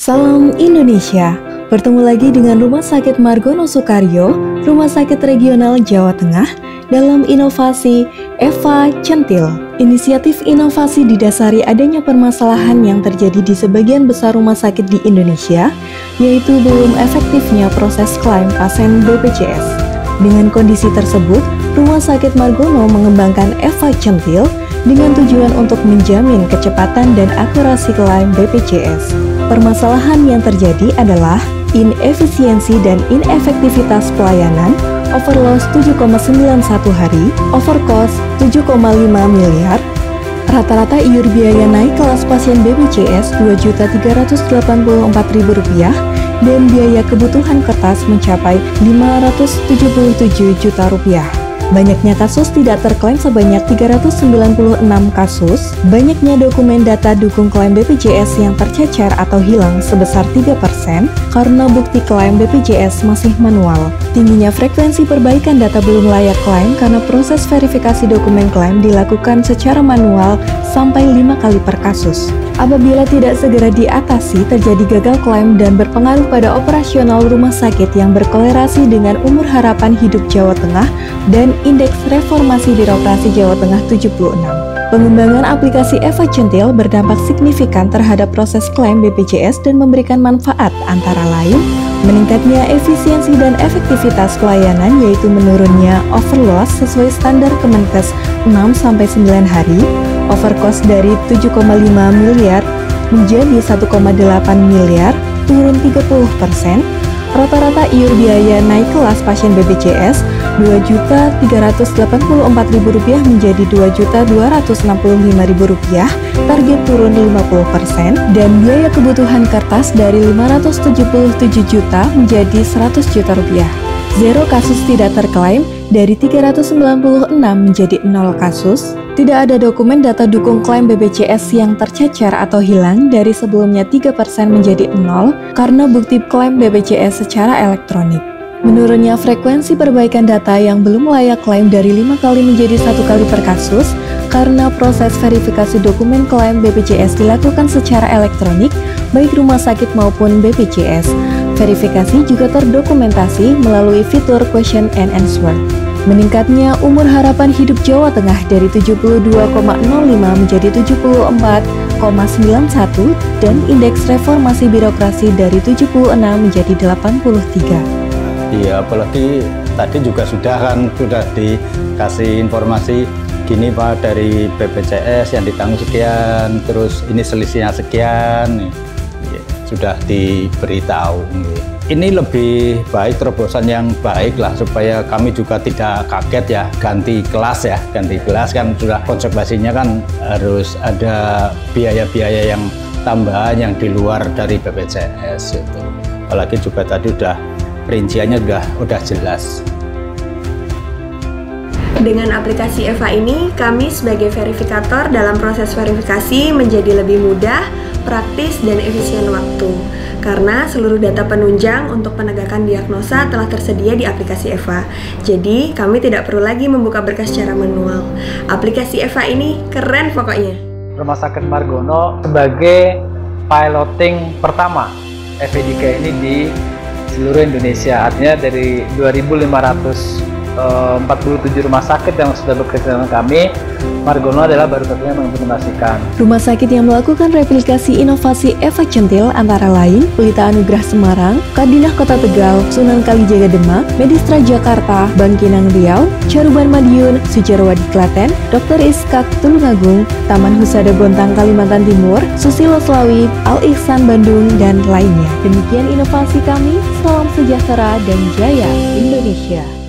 Salam Indonesia, bertemu lagi dengan Rumah Sakit Margono Soekario, Rumah Sakit Regional Jawa Tengah, dalam inovasi Eva Centil. Inisiatif inovasi didasari adanya permasalahan yang terjadi di sebagian besar rumah sakit di Indonesia, yaitu belum efektifnya proses klaim pasien BPJS. Dengan kondisi tersebut, Rumah Sakit Margono mengembangkan Eva Centil dengan tujuan untuk menjamin kecepatan dan akurasi klaim BPJS. Permasalahan yang terjadi adalah inefisiensi dan inefektivitas pelayanan, overloss 7,91 hari, overcost 7,5 miliar, rata-rata iur biaya naik kelas pasien BPJS Rp2.384.000 dan biaya kebutuhan kertas mencapai Rp577 juta. Banyaknya kasus tidak terklaim sebanyak 396 kasus, banyaknya dokumen data dukung klaim BPJS yang tercecer atau hilang sebesar 3% karena bukti klaim BPJS masih manual. Tingginya frekuensi perbaikan data belum layak klaim karena proses verifikasi dokumen klaim dilakukan secara manual sampai 5 kali per kasus. Apabila tidak segera diatasi, terjadi gagal klaim dan berpengaruh pada operasional rumah sakit yang berkolerasi dengan umur harapan hidup Jawa Tengah dan indeks reformasi birokrasi Jawa Tengah 76. Pengembangan aplikasi Eva Centil berdampak signifikan terhadap proses klaim BPJS dan memberikan manfaat antara lain meningkatnya efisiensi dan efektivitas pelayanan, yaitu menurunnya overloss sesuai standar Kemenkes 6-9 hari, overcost dari 7,5 miliar menjadi 1,8 miliar, turun 30%, rata-rata iur biaya naik kelas pasien BPJS Rp2.384.000 menjadi Rp2.265.000, target turun 50%, dan biaya kebutuhan kertas dari Rp577 juta menjadi Rp100 juta. Zero kasus tidak terklaim dari 396 menjadi 0 kasus. Tidak ada dokumen data dukung klaim BPJS yang tercecer atau hilang dari sebelumnya 3% menjadi 0 karena bukti klaim BPJS secara elektronik. Menurunnya frekuensi perbaikan data yang belum layak klaim dari 5 kali menjadi 1 kali per kasus karena proses verifikasi dokumen klaim BPJS dilakukan secara elektronik baik rumah sakit maupun BPJS. Verifikasi juga terdokumentasi melalui fitur question and answer. Meningkatnya umur harapan hidup Jawa Tengah dari 72,05 menjadi 74,91 dan indeks reformasi birokrasi dari 76 menjadi 83. Iya, apalagi tadi juga sudah dikasih informasi gini Pak, dari BPJS yang ditanggung sekian, terus ini selisihnya sekian, ya, sudah diberitahu. Ini lebih baik, terobosan yang baik lah, supaya kami juga tidak kaget ya, ganti kelas kan sudah konsekuensinya kan harus ada biaya-biaya yang tambahan yang di luar dari BPJS itu. Apalagi juga tadi rinciannya udah jelas. Dengan aplikasi Eva ini, kami sebagai verifikator dalam proses verifikasi menjadi lebih mudah, praktis, dan efisien waktu. Karena seluruh data penunjang untuk penegakan diagnosa telah tersedia di aplikasi Eva. Jadi, kami tidak perlu lagi membuka berkas secara manual. Aplikasi Eva ini keren pokoknya. Rumah Sakit Margono sebagai piloting pertama EVDK ini di seluruh Indonesia, artinya dari 2.547 rumah sakit yang sudah bekerja dengan kami, Margono adalah baru satunya mengimplementasikan. Rumah sakit yang melakukan replikasi inovasi Eva Centil antara lain Pelita Anugrah Semarang, Kadinah Kota Tegal, Sunan Kalijaga Demak, Medistra Jakarta, Bangkinang Riau, Caruban Madiun, Sujarwadi Klaten, Dr. Iskak Tulungagung, Taman Husada Bontang Kalimantan Timur, Susilo Slawi, Al Ihsan Bandung, dan lainnya. Demikian inovasi kami, salam sejahtera dan jaya Indonesia.